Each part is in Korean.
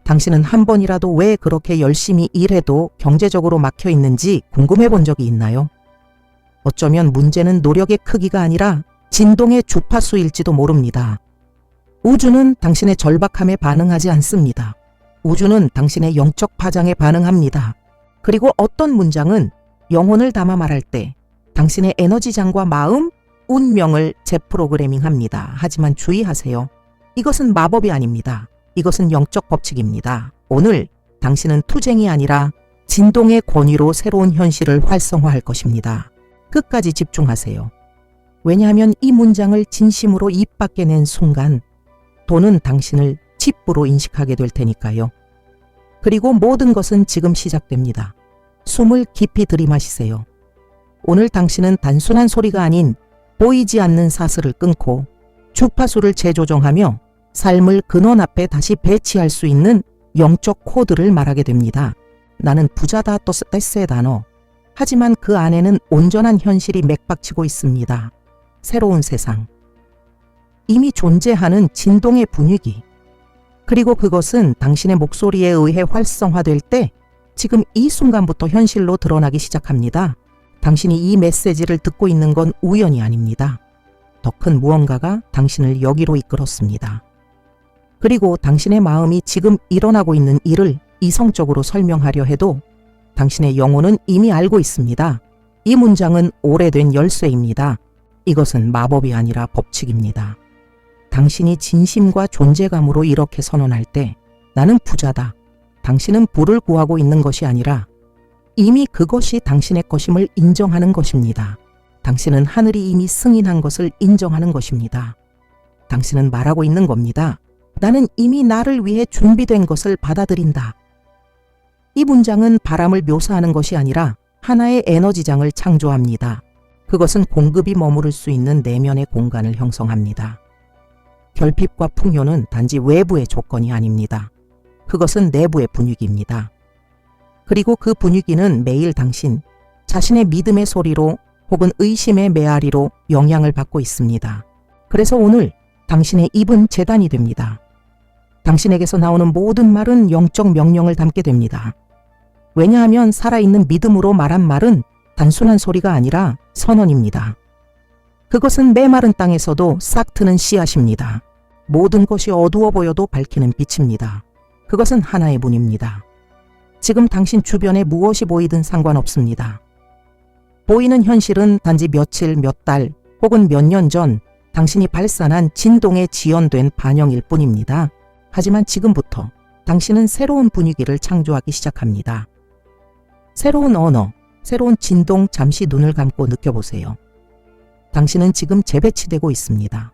당신은 한 번이라도 왜 그렇게 열심히 일해도 경제적으로 막혀 있는지 궁금해 본 적이 있나요? 어쩌면 문제는 노력의 크기가 아니라 진동의 주파수일지도 모릅니다. 우주는 당신의 절박함에 반응하지 않습니다. 우주는 당신의 영적 파장에 반응합니다. 그리고 어떤 문장은 영혼을 담아 말할 때 당신의 에너지장과 마음, 운명을 재프로그래밍합니다. 하지만 주의하세요. 이것은 마법이 아닙니다. 이것은 영적 법칙입니다. 오늘 당신은 투쟁이 아니라 진동의 권위로 새로운 현실을 활성화할 것입니다. 끝까지 집중하세요. 왜냐하면 이 문장을 진심으로 입 밖에 낸 순간 돈은 당신을 칩부로 인식하게 될 테니까요. 그리고 모든 것은 지금 시작됩니다. 숨을 깊이 들이마시세요. 오늘 당신은 단순한 소리가 아닌 보이지 않는 사슬을 끊고 주파수를 재조정하며 삶을 근원 앞에 다시 배치할 수 있는 영적 코드를 말하게 됩니다. 나는 부자다 또 스트레스의 단어. 하지만 그 안에는 온전한 현실이 맥박치고 있습니다. 새로운 세상. 이미 존재하는 진동의 분위기. 그리고 그것은 당신의 목소리에 의해 활성화될 때 지금 이 순간부터 현실로 드러나기 시작합니다. 당신이 이 메시지를 듣고 있는 건 우연이 아닙니다. 더 큰 무언가가 당신을 여기로 이끌었습니다. 그리고 당신의 마음이 지금 일어나고 있는 일을 이성적으로 설명하려 해도 당신의 영혼은 이미 알고 있습니다. 이 문장은 오래된 열쇠입니다. 이것은 마법이 아니라 법칙입니다. 당신이 진심과 존재감으로 이렇게 선언할 때 나는 부자다. 당신은 부를 구하고 있는 것이 아니라 이미 그것이 당신의 것임을 인정하는 것입니다. 당신은 하늘이 이미 승인한 것을 인정하는 것입니다. 당신은 말하고 있는 겁니다. 나는 이미 나를 위해 준비된 것을 받아들인다. 이 문장은 바람을 묘사하는 것이 아니라 하나의 에너지장을 창조합니다. 그것은 공급이 머무를 수 있는 내면의 공간을 형성합니다. 결핍과 풍요는 단지 외부의 조건이 아닙니다. 그것은 내부의 분위기입니다. 그리고 그 분위기는 매일 당신 자신의 믿음의 소리로 혹은 의심의 메아리로 영향을 받고 있습니다. 그래서 오늘 당신의 입은 제단이 됩니다. 당신에게서 나오는 모든 말은 영적 명령을 담게 됩니다. 왜냐하면 살아있는 믿음으로 말한 말은 단순한 소리가 아니라 선언입니다. 그것은 메마른 땅에서도 싹 트는 씨앗입니다. 모든 것이 어두워 보여도 밝히는 빛입니다. 그것은 하나의 문입니다. 지금 당신 주변에 무엇이 보이든 상관없습니다. 보이는 현실은 단지 며칠, 몇 달 혹은 몇 년 전 당신이 발산한 진동에 지연된 반영일 뿐입니다. 하지만 지금부터 당신은 새로운 분위기를 창조하기 시작합니다. 새로운 언어, 새로운 진동 잠시 눈을 감고 느껴보세요. 당신은 지금 재배치되고 있습니다.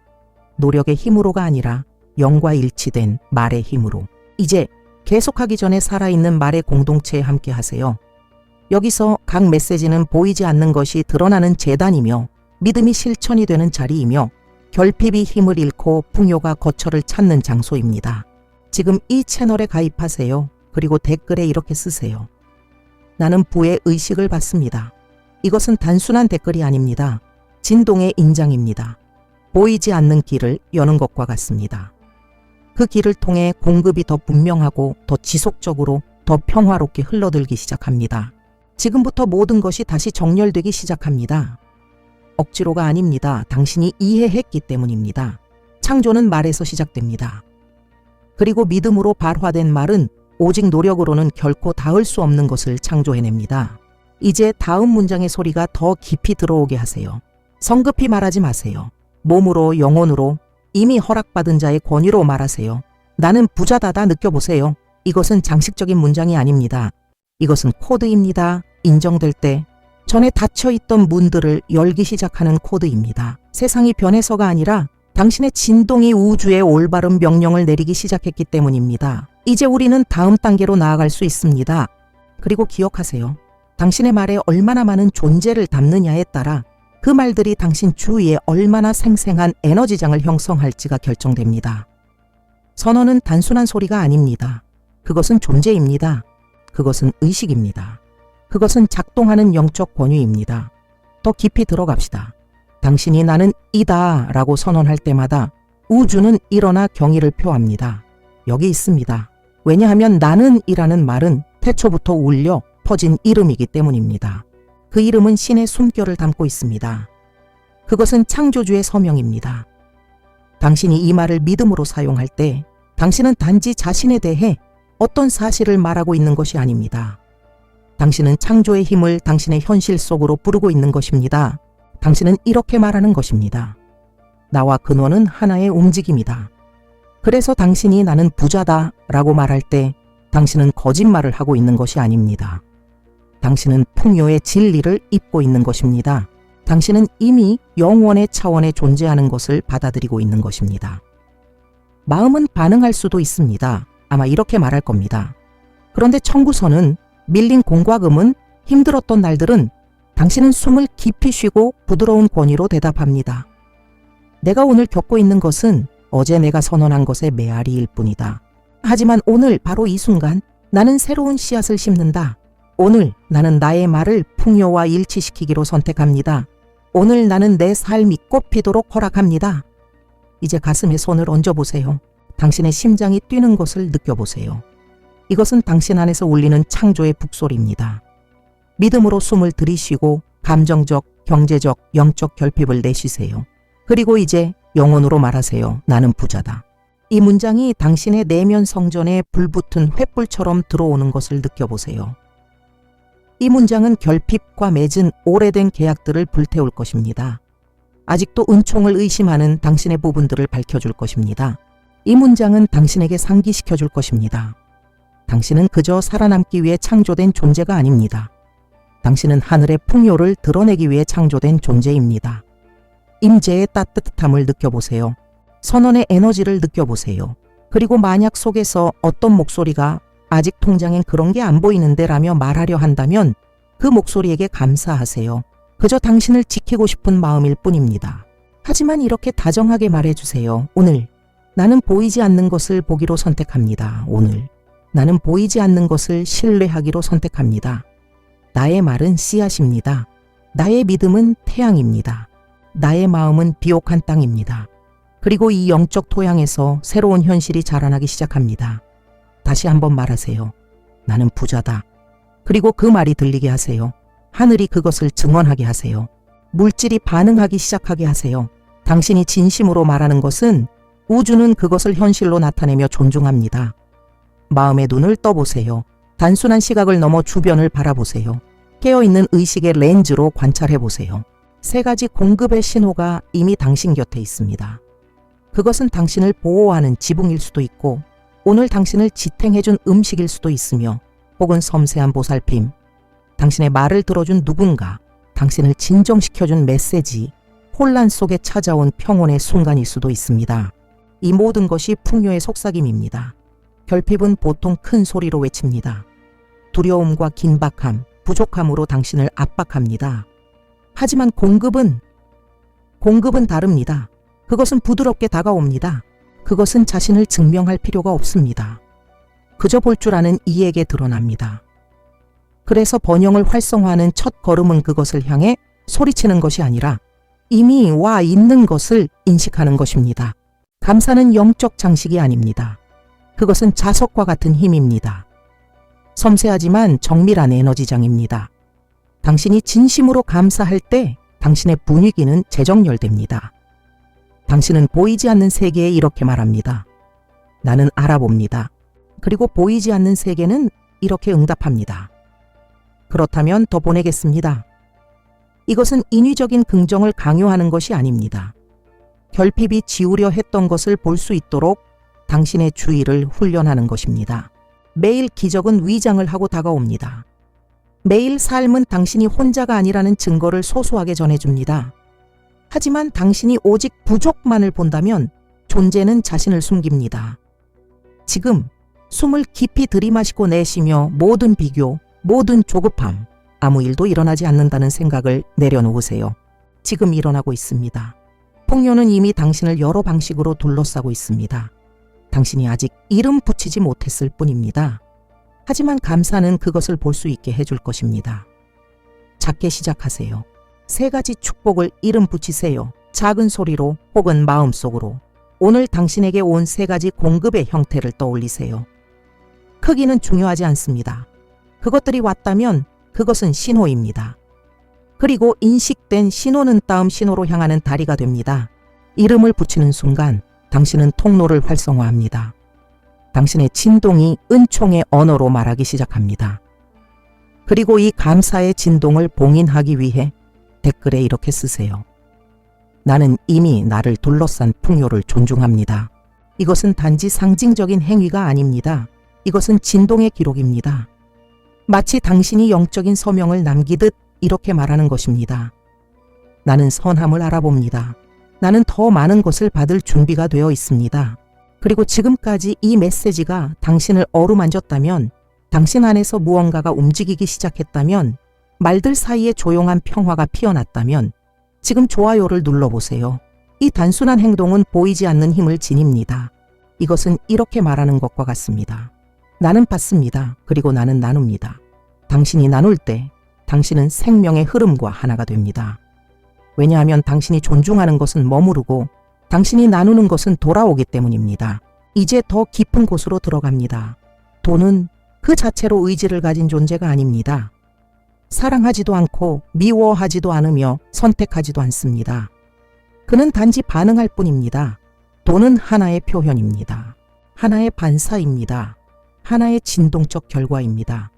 노력의 힘으로가 아니라 영과 일치된 말의 힘으로. 이제 계속하기 전에 살아있는 말의 공동체에 함께 하세요. 여기서 각 메시지는 보이지 않는 것이 드러나는 재단이며 믿음이 실천이 되는 자리이며 결핍이 힘을 잃고 풍요가 거처를 찾는 장소입니다. 지금 이 채널에 가입하세요. 그리고 댓글에 이렇게 쓰세요. 나는 부의 의식을 받습니다. 이것은 단순한 댓글이 아닙니다. 진동의 인장입니다. 보이지 않는 길을 여는 것과 같습니다. 그 길을 통해 공급이 더 분명하고 더 지속적으로 더 평화롭게 흘러들기 시작합니다. 지금부터 모든 것이 다시 정렬되기 시작합니다. 억지로가 아닙니다. 당신이 이해했기 때문입니다. 창조는 말에서 시작됩니다. 그리고 믿음으로 발화된 말은 오직 노력으로는 결코 닿을 수 없는 것을 창조해냅니다. 이제 다음 문장의 소리가 더 깊이 들어오게 하세요. 성급히 말하지 마세요. 몸으로, 영혼으로, 이미 허락받은 자의 권위로 말하세요. 나는 부자다다 느껴보세요. 이것은 장식적인 문장이 아닙니다. 이것은 코드입니다. 인정될 때 전에 닫혀있던 문들을 열기 시작하는 코드입니다. 세상이 변해서가 아니라 당신의 진동이 우주에 올바른 명령을 내리기 시작했기 때문입니다. 이제 우리는 다음 단계로 나아갈 수 있습니다. 그리고 기억하세요. 당신의 말에 얼마나 많은 존재를 담느냐에 따라 그 말들이 당신 주위에 얼마나 생생한 에너지장을 형성할지가 결정됩니다. 선언은 단순한 소리가 아닙니다. 그것은 존재입니다. 그것은 의식입니다. 그것은 작동하는 영적 권위입니다. 더 깊이 들어갑시다. 당신이 나는 이다 라고 선언할 때마다 우주는 일어나 경의를 표합니다. 여기 있습니다. 왜냐하면 나는이라는 말은 태초부터 울려 퍼진 이름이기 때문입니다. 그 이름은 신의 숨결을 담고 있습니다. 그것은 창조주의 서명입니다. 당신이 이 말을 믿음으로 사용할 때 당신은 단지 자신에 대해 어떤 사실을 말하고 있는 것이 아닙니다. 당신은 창조의 힘을 당신의 현실 속으로 부르고 있는 것입니다. 당신은 이렇게 말하는 것입니다. 나와 근원은 하나의 움직임이다. 그래서 당신이 나는 부자다 라고 말할 때 당신은 거짓말을 하고 있는 것이 아닙니다. 당신은 풍요의 진리를 입고 있는 것입니다. 당신은 이미 영원의 차원에 존재하는 것을 받아들이고 있는 것입니다. 마음은 반응할 수도 있습니다. 아마 이렇게 말할 겁니다. 그런데 청구서는 밀린 공과금은 힘들었던 날들은 당신은 숨을 깊이 쉬고 부드러운 권위로 대답합니다. 내가 오늘 겪고 있는 것은 어제 내가 선언한 것의 메아리일 뿐이다. 하지만 오늘 바로 이 순간 나는 새로운 씨앗을 심는다. 오늘 나는 나의 말을 풍요와 일치시키기로 선택합니다. 오늘 나는 내 삶이 꽃피도록 허락합니다. 이제 가슴에 손을 얹어보세요. 당신의 심장이 뛰는 것을 느껴보세요. 이것은 당신 안에서 울리는 창조의 북소리입니다. 믿음으로 숨을 들이쉬고 감정적, 경제적, 영적 결핍을 내쉬세요. 그리고 이제 영혼으로 말하세요. 나는 부자다. 이 문장이 당신의 내면 성전에 불붙은 횃불처럼 들어오는 것을 느껴보세요. 이 문장은 결핍과 맺은 오래된 계약들을 불태울 것입니다. 아직도 은총을 의심하는 당신의 부분들을 밝혀줄 것입니다. 이 문장은 당신에게 상기시켜줄 것입니다. 당신은 그저 살아남기 위해 창조된 존재가 아닙니다. 당신은 하늘의 풍요를 드러내기 위해 창조된 존재입니다. 임재의 따뜻함을 느껴보세요. 선언의 에너지를 느껴보세요. 그리고 만약 속에서 어떤 목소리가 아직 통장엔 그런 게 안 보이는데 라며 말하려 한다면 그 목소리에게 감사하세요. 그저 당신을 지키고 싶은 마음일 뿐입니다. 하지만 이렇게 다정하게 말해주세요. 오늘 나는 보이지 않는 것을 보기로 선택합니다. 오늘 나는 보이지 않는 것을 신뢰하기로 선택합니다. 나의 말은 씨앗입니다. 나의 믿음은 태양입니다. 나의 마음은 비옥한 땅입니다. 그리고 이 영적 토양에서 새로운 현실이 자라나기 시작합니다. 다시 한번 말하세요. 나는 부자다. 그리고 그 말이 들리게 하세요. 하늘이 그것을 증언하게 하세요. 물질이 반응하기 시작하게 하세요. 당신이 진심으로 말하는 것은 우주는 그것을 현실로 나타내며 존중합니다. 마음의 눈을 떠보세요. 단순한 시각을 넘어 주변을 바라보세요. 깨어있는 의식의 렌즈로 관찰해보세요. 세 가지 공급의 신호가 이미 당신 곁에 있습니다. 그것은 당신을 보호하는 지붕일 수도 있고 오늘 당신을 지탱해준 음식일 수도 있으며 혹은 섬세한 보살핌, 당신의 말을 들어준 누군가, 당신을 진정시켜준 메시지, 혼란 속에 찾아온 평온의 순간일 수도 있습니다. 이 모든 것이 풍요의 속삭임입니다. 결핍은 보통 큰 소리로 외칩니다. 두려움과 긴박함, 부족함으로 당신을 압박합니다. 하지만 공급은 다릅니다. 그것은 부드럽게 다가옵니다. 그것은 자신을 증명할 필요가 없습니다. 그저 볼 줄 아는 이에게 드러납니다. 그래서 번영을 활성화하는 첫 걸음은 그것을 향해 소리치는 것이 아니라 이미 와 있는 것을 인식하는 것입니다. 감사는 영적 장식이 아닙니다. 그것은 자석과 같은 힘입니다. 섬세하지만 정밀한 에너지장입니다. 당신이 진심으로 감사할 때 당신의 분위기는 재정렬됩니다. 당신은 보이지 않는 세계에 이렇게 말합니다. 나는 알아봅니다. 그리고 보이지 않는 세계는 이렇게 응답합니다. 그렇다면 더 보내겠습니다. 이것은 인위적인 긍정을 강요하는 것이 아닙니다. 결핍이 지우려 했던 것을 볼 수 있도록 당신의 주의를 훈련하는 것입니다. 매일 기적은 위장을 하고 다가옵니다. 매일 삶은 당신이 혼자가 아니라는 증거를 소소하게 전해줍니다. 하지만 당신이 오직 부족만을 본다면 존재는 자신을 숨깁니다. 지금 숨을 깊이 들이마시고 내쉬며 모든 비교, 모든 조급함, 아무 일도 일어나지 않는다는 생각을 내려놓으세요. 지금 일어나고 있습니다. 풍요는 이미 당신을 여러 방식으로 둘러싸고 있습니다. 당신이 아직 이름 붙이지 못했을 뿐입니다. 하지만 감사는 그것을 볼 수 있게 해줄 것입니다. 작게 시작하세요. 세 가지 축복을 이름 붙이세요. 작은 소리로 혹은 마음속으로. 오늘 당신에게 온 세 가지 공급의 형태를 떠올리세요. 크기는 중요하지 않습니다. 그것들이 왔다면 그것은 신호입니다. 그리고 인식된 신호는 다음 신호로 향하는 다리가 됩니다. 이름을 붙이는 순간 당신은 통로를 활성화합니다. 당신의 진동이 은총의 언어로 말하기 시작합니다. 그리고 이 감사의 진동을 봉인하기 위해 댓글에 이렇게 쓰세요. 나는 이미 나를 둘러싼 풍요를 존중합니다. 이것은 단지 상징적인 행위가 아닙니다. 이것은 진동의 기록입니다. 마치 당신이 영적인 서명을 남기듯 이렇게 말하는 것입니다. 나는 선함을 알아봅니다. 나는 더 많은 것을 받을 준비가 되어 있습니다. 그리고 지금까지 이 메시지가 당신을 어루만졌다면, 당신 안에서 무언가가 움직이기 시작했다면, 말들 사이에 조용한 평화가 피어났다면 지금 좋아요를 눌러보세요. 이 단순한 행동은 보이지 않는 힘을 지닙니다. 이것은 이렇게 말하는 것과 같습니다. 나는 받습니다. 그리고 나는 나눕니다. 당신이 나눌 때 당신은 생명의 흐름과 하나가 됩니다. 왜냐하면 당신이 존중하는 것은 머무르고 당신이 나누는 것은 돌아오기 때문입니다. 이제 더 깊은 곳으로 들어갑니다. 돈은 그 자체로 의지를 가진 존재가 아닙니다. 사랑하지도 않고 미워하지도 않으며 선택하지도 않습니다. 그는 단지 반응할 뿐입니다. 돈은 하나의 표현입니다. 하나의 반사입니다. 하나의 진동적 결과입니다.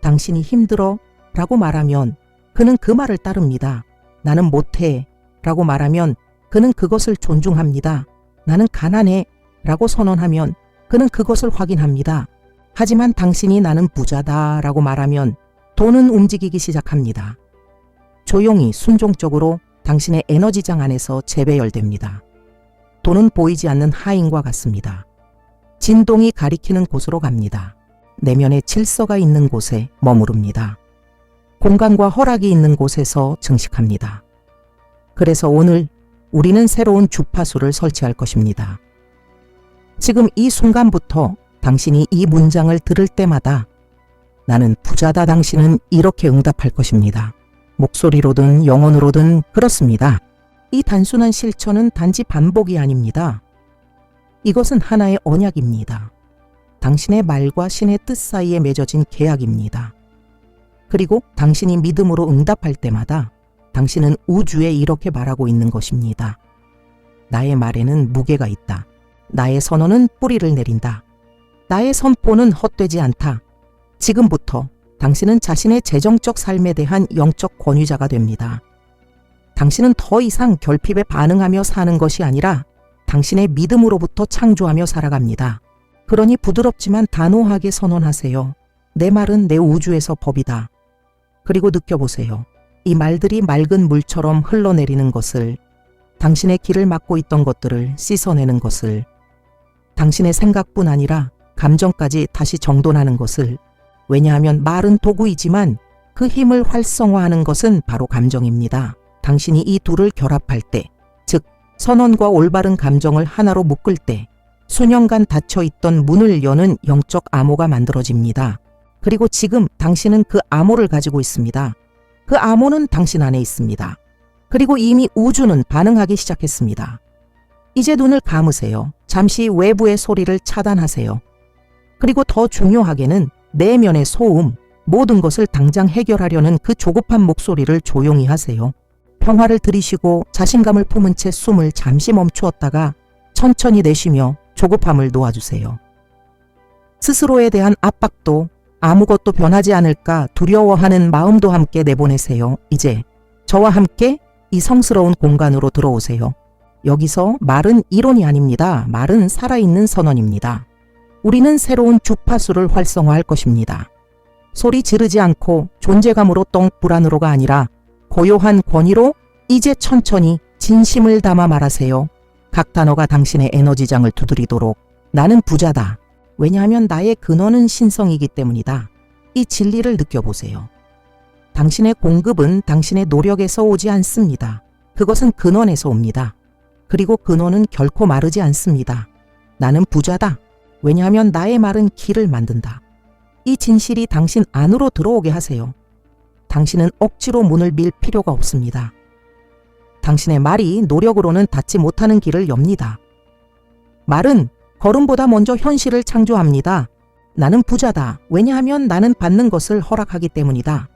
당신이 힘들어 라고 말하면 그는 그 말을 따릅니다. 나는 못해 라고 말하면 그는 그것을 존중합니다. 나는 가난해 라고 선언하면 그는 그것을 확인합니다. 하지만 당신이 나는 부자다 라고 말하면 돈은 움직이기 시작합니다. 조용히 순종적으로 당신의 에너지장 안에서 재배열됩니다. 돈은 보이지 않는 하인과 같습니다. 진동이 가리키는 곳으로 갑니다. 내면의 질서가 있는 곳에 머무릅니다. 공간과 허락이 있는 곳에서 증식합니다. 그래서 오늘 우리는 새로운 주파수를 설치할 것입니다. 지금 이 순간부터 당신이 이 문장을 들을 때마다 나는 부자다 당신은 이렇게 응답할 것입니다. 목소리로든 영혼으로든 그렇습니다. 이 단순한 실천은 단지 반복이 아닙니다. 이것은 하나의 언약입니다. 당신의 말과 신의 뜻 사이에 맺어진 계약입니다. 그리고 당신이 믿음으로 응답할 때마다 당신은 우주에 이렇게 말하고 있는 것입니다. 나의 말에는 무게가 있다. 나의 선언은 뿌리를 내린다. 나의 선포는 헛되지 않다. 지금부터 당신은 자신의 재정적 삶에 대한 영적 권위자가 됩니다. 당신은 더 이상 결핍에 반응하며 사는 것이 아니라 당신의 믿음으로부터 창조하며 살아갑니다. 그러니 부드럽지만 단호하게 선언하세요. 내 말은 내 우주에서 법이다. 그리고 느껴보세요. 이 말들이 맑은 물처럼 흘러내리는 것을, 당신의 길을 막고 있던 것들을 씻어내는 것을, 당신의 생각뿐 아니라 감정까지 다시 정돈하는 것을. 왜냐하면 말은 도구이지만 그 힘을 활성화하는 것은 바로 감정입니다. 당신이 이 둘을 결합할 때, 즉 선언과 올바른 감정을 하나로 묶을 때 수년간 닫혀있던 문을 여는 영적 암호가 만들어집니다. 그리고 지금 당신은 그 암호를 가지고 있습니다. 그 암호는 당신 안에 있습니다. 그리고 이미 우주는 반응하기 시작했습니다. 이제 눈을 감으세요. 잠시 외부의 소리를 차단하세요. 그리고 더 중요하게는 내면의 소음, 모든 것을 당장 해결하려는 그 조급한 목소리를 조용히 하세요. 평화를 들이쉬고 자신감을 품은 채 숨을 잠시 멈추었다가 천천히 내쉬며 조급함을 놓아주세요. 스스로에 대한 압박도 아무것도 변하지 않을까 두려워하는 마음도 함께 내보내세요. 이제 저와 함께 이 성스러운 공간으로 들어오세요. 여기서 말은 이론이 아닙니다. 말은 살아있는 선언입니다. 우리는 새로운 주파수를 활성화할 것입니다. 소리 지르지 않고 존재감으로 똥불안으로가 아니라 고요한 권위로 이제 천천히 진심을 담아 말하세요. 각 단어가 당신의 에너지장을 두드리도록. 나는 부자다. 왜냐하면 나의 근원은 신성이기 때문이다. 이 진리를 느껴보세요. 당신의 공급은 당신의 노력에서 오지 않습니다. 그것은 근원에서 옵니다. 그리고 근원은 결코 마르지 않습니다. 나는 부자다. 왜냐하면 나의 말은 길을 만든다. 이 진실이 당신 안으로 들어오게 하세요. 당신은 억지로 문을 밀 필요가 없습니다. 당신의 말이 노력으로는 닿지 못하는 길을 엽니다. 말은 걸음보다 먼저 현실을 창조합니다. 나는 부자다. 왜냐하면 나는 받는 것을 허락하기 때문이다.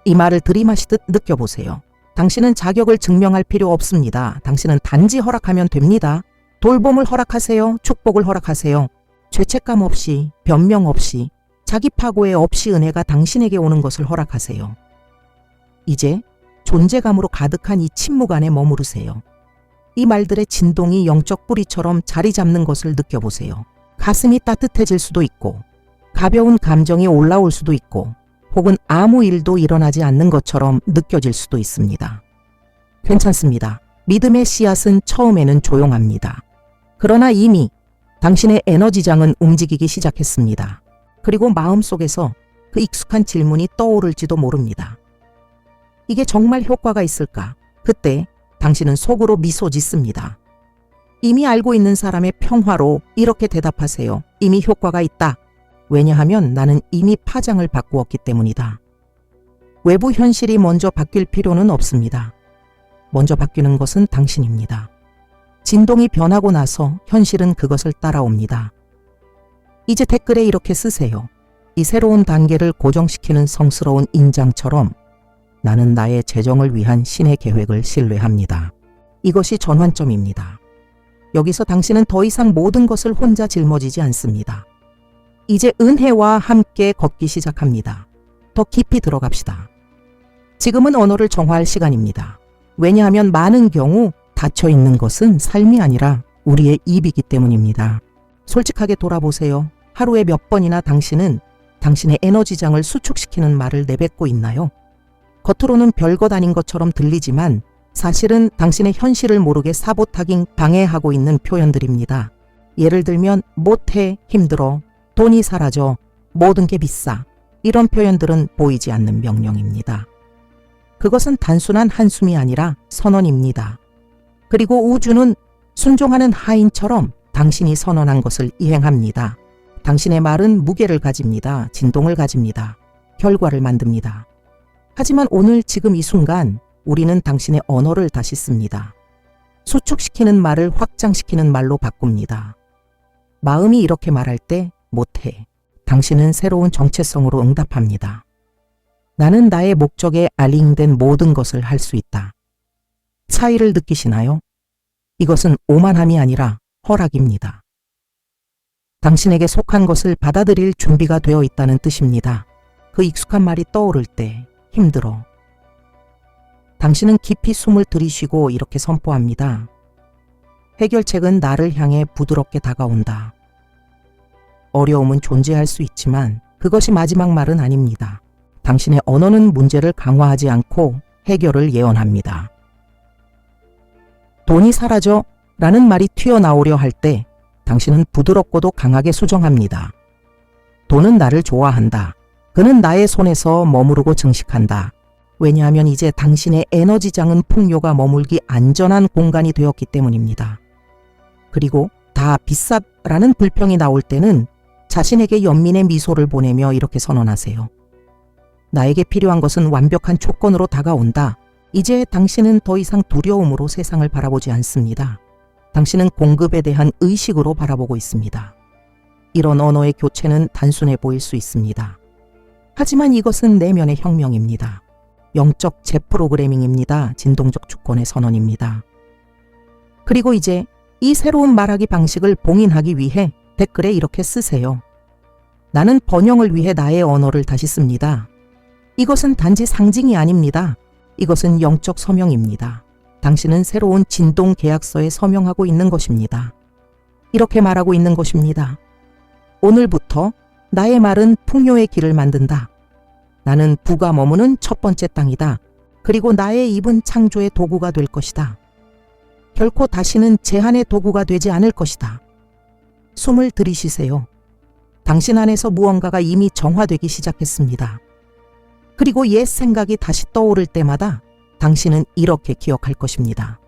이 말을 들이마시듯 느껴보세요. 당신은 자격을 증명할 필요 없습니다. 당신은 단지 허락하면 됩니다. 돌봄을 허락하세요. 축복을 허락하세요. 죄책감 없이, 변명 없이, 자기 파고에 없이 은혜가 당신에게 오는 것을 허락하세요. 이제 존재감으로 가득한 이 침묵 안에 머무르세요. 이 말들의 진동이 영적 뿌리처럼 자리 잡는 것을 느껴보세요. 가슴이 따뜻해질 수도 있고, 가벼운 감정이 올라올 수도 있고, 혹은 아무 일도 일어나지 않는 것처럼 느껴질 수도 있습니다. 괜찮습니다. 믿음의 씨앗은 처음에는 조용합니다. 그러나 이미 당신의 에너지장은 움직이기 시작했습니다. 그리고 마음속에서 그 익숙한 질문이 떠오를지도 모릅니다. 이게 정말 효과가 있을까? 그때 당신은 속으로 미소 짓습니다. 이미 알고 있는 사람의 평화로 이렇게 대답하세요. 이미 효과가 있다. 왜냐하면 나는 이미 파장을 바꾸었기 때문이다. 외부 현실이 먼저 바뀔 필요는 없습니다. 먼저 바뀌는 것은 당신입니다. 진동이 변하고 나서 현실은 그것을 따라옵니다. 이제 댓글에 이렇게 쓰세요. 이 새로운 단계를 고정시키는 성스러운 인장처럼 나는 나의 재정을 위한 신의 계획을 신뢰합니다. 이것이 전환점입니다. 여기서 당신은 더 이상 모든 것을 혼자 짊어지지 않습니다. 이제 은혜와 함께 걷기 시작합니다. 더 깊이 들어갑시다. 지금은 언어를 정화할 시간입니다. 왜냐하면 많은 경우 닫혀 있는 것은 삶이 아니라 우리의 입이기 때문입니다. 솔직하게 돌아보세요. 하루에 몇 번이나 당신은 당신의 에너지장을 수축시키는 말을 내뱉고 있나요? 겉으로는 별것 아닌 것처럼 들리지만 사실은 당신의 현실을 모르게 사보타깅 방해하고 있는 표현들입니다. 예를 들면 못해, 힘들어, 돈이 사라져, 모든 게 비싸. 이런 표현들은 보이지 않는 명령입니다. 그것은 단순한 한숨이 아니라 선언입니다. 그리고 우주는 순종하는 하인처럼 당신이 선언한 것을 이행합니다. 당신의 말은 무게를 가집니다. 진동을 가집니다. 결과를 만듭니다. 하지만 오늘 지금 이 순간 우리는 당신의 언어를 다시 씁니다. 수축시키는 말을 확장시키는 말로 바꿉니다. 마음이 이렇게 말할 때 못해. 당신은 새로운 정체성으로 응답합니다. 나는 나의 목적에 알링된 모든 것을 할 수 있다. 차이를 느끼시나요? 이것은 오만함이 아니라 허락입니다. 당신에게 속한 것을 받아들일 준비가 되어 있다는 뜻입니다. 그 익숙한 말이 떠오를 때 힘들어. 당신은 깊이 숨을 들이쉬고 이렇게 선포합니다. 해결책은 나를 향해 부드럽게 다가온다. 어려움은 존재할 수 있지만 그것이 마지막 말은 아닙니다. 당신의 언어는 문제를 강화하지 않고 해결을 예언합니다. 돈이 사라져 라는 말이 튀어나오려 할 때 당신은 부드럽고도 강하게 수정합니다. 돈은 나를 좋아한다. 그는 나의 손에서 머무르고 증식한다. 왜냐하면 이제 당신의 에너지장은 풍요가 머물기 안전한 공간이 되었기 때문입니다. 그리고 다 비싸라는 불평이 나올 때는 자신에게 연민의 미소를 보내며 이렇게 선언하세요. 나에게 필요한 것은 완벽한 조건으로 다가온다. 이제 당신은 더 이상 두려움으로 세상을 바라보지 않습니다. 당신은 공급에 대한 의식으로 바라보고 있습니다. 이런 언어의 교체는 단순해 보일 수 있습니다. 하지만 이것은 내면의 혁명입니다. 영적 재프로그래밍입니다. 진동적 주권의 선언입니다. 그리고 이제 이 새로운 말하기 방식을 봉인하기 위해 댓글에 이렇게 쓰세요. 나는 번영을 위해 나의 언어를 다시 씁니다. 이것은 단지 상징이 아닙니다. 이것은 영적 서명입니다. 당신은 새로운 진동 계약서에 서명하고 있는 것입니다. 이렇게 말하고 있는 것입니다. 오늘부터 나의 말은 풍요의 길을 만든다. 나는 부가 머무는 첫 번째 땅이다. 그리고 나의 입은 창조의 도구가 될 것이다. 결코 다시는 제한의 도구가 되지 않을 것이다. 숨을 들이쉬세요. 당신 안에서 무언가가 이미 정화되기 시작했습니다. 그리고 옛 생각이 다시 떠오를 때마다 당신은 이렇게 기억할 것입니다.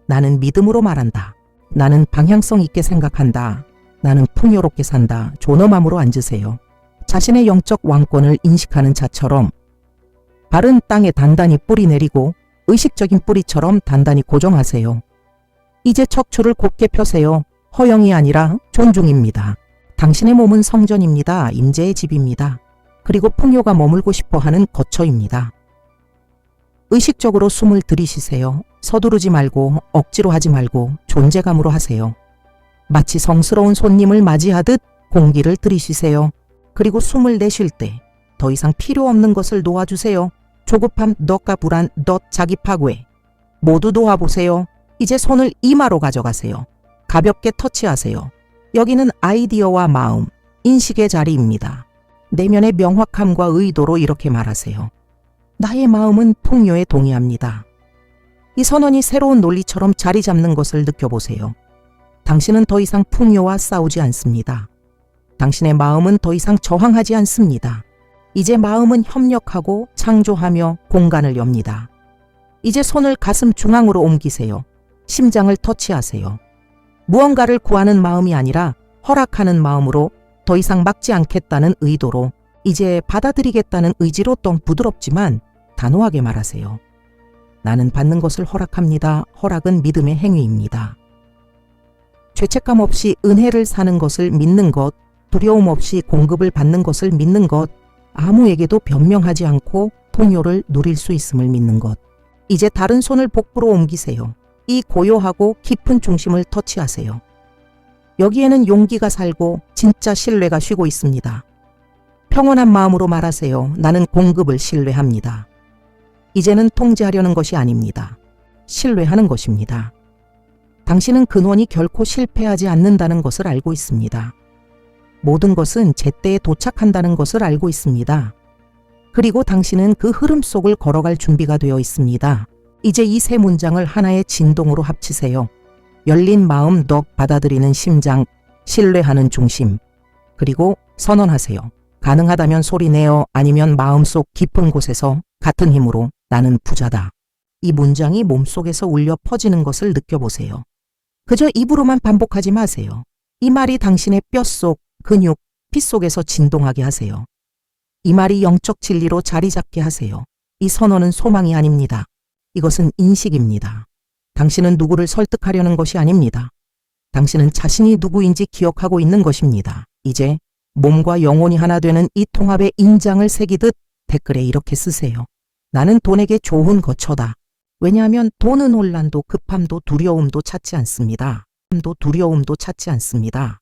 나는 믿음으로 말한다. 나는 방향성 있게 생각한다. 나는 풍요롭게 산다. 존엄함으로 앉으세요. 자신의 영적 왕권을 인식하는 자처럼 바른 땅에 단단히 뿌리 내리고 의식적인 뿌리처럼 단단히 고정하세요. 이제 척추를 곧게 펴세요. 허영이 아니라 존중입니다. 당신의 몸은 성전입니다. 임재의 집입니다. 그리고 풍요가 머물고 싶어 하는 거처입니다. 의식적으로 숨을 들이쉬세요. 서두르지 말고 억지로 하지 말고 존재감으로 하세요. 마치 성스러운 손님을 맞이하듯 공기를 들이쉬세요. 그리고 숨을 내쉴 때 더 이상 필요 없는 것을 놓아주세요. 조급함, 덫과 불안, 덫, 자기 파괴 모두 놓아보세요. 이제 손을 이마로 가져가세요. 가볍게 터치하세요. 여기는 아이디어와 마음, 인식의 자리입니다. 내면의 명확함과 의도로 이렇게 말하세요. 나의 마음은 풍요에 동의합니다. 이 선언이 새로운 논리처럼 자리 잡는 것을 느껴보세요. 당신은 더 이상 풍요와 싸우지 않습니다. 당신의 마음은 더 이상 저항하지 않습니다. 이제 마음은 협력하고 창조하며 공간을 엽니다. 이제 손을 가슴 중앙으로 옮기세요. 심장을 터치하세요. 무언가를 구하는 마음이 아니라 허락하는 마음으로 더 이상 막지 않겠다는 의도로 이제 받아들이겠다는 의지로 또 부드럽지만 단호하게 말하세요. 나는 받는 것을 허락합니다. 허락은 믿음의 행위입니다. 죄책감 없이 은혜를 사는 것을 믿는 것, 두려움 없이 공급을 받는 것을 믿는 것, 아무에게도 변명하지 않고 풍요를 누릴 수 있음을 믿는 것. 이제 다른 손을 복부로 옮기세요. 이 고요하고 깊은 중심을 터치하세요. 여기에는 용기가 살고 진짜 신뢰가 쉬고 있습니다. 평온한 마음으로 말하세요. 나는 공급을 신뢰합니다. 이제는 통제하려는 것이 아닙니다. 신뢰하는 것입니다. 당신은 근원이 결코 실패하지 않는다는 것을 알고 있습니다. 모든 것은 제때에 도착한다는 것을 알고 있습니다. 그리고 당신은 그 흐름 속을 걸어갈 준비가 되어 있습니다. 이제 이 세 문장을 하나의 진동으로 합치세요. 열린 마음, 넋, 받아들이는 심장, 신뢰하는 중심. 그리고 선언하세요. 가능하다면 소리내어 아니면 마음속 깊은 곳에서 같은 힘으로 나는 부자다. 이 문장이 몸속에서 울려 퍼지는 것을 느껴보세요. 그저 입으로만 반복하지 마세요. 이 말이 당신의 뼛속, 근육, 피 속에서 진동하게 하세요. 이 말이 영적 진리로 자리 잡게 하세요. 이 선언은 소망이 아닙니다. 이것은 인식입니다. 당신은 누구를 설득하려는 것이 아닙니다. 당신은 자신이 누구인지 기억하고 있는 것입니다. 이제 몸과 영혼이 하나 되는 이 통합의 인장을 새기듯 댓글에 이렇게 쓰세요. 나는 돈에게 좋은 거처다. 왜냐하면 돈은 혼란도 급함도 두려움도 찾지 않습니다. 두려움도 찾지 않습니다.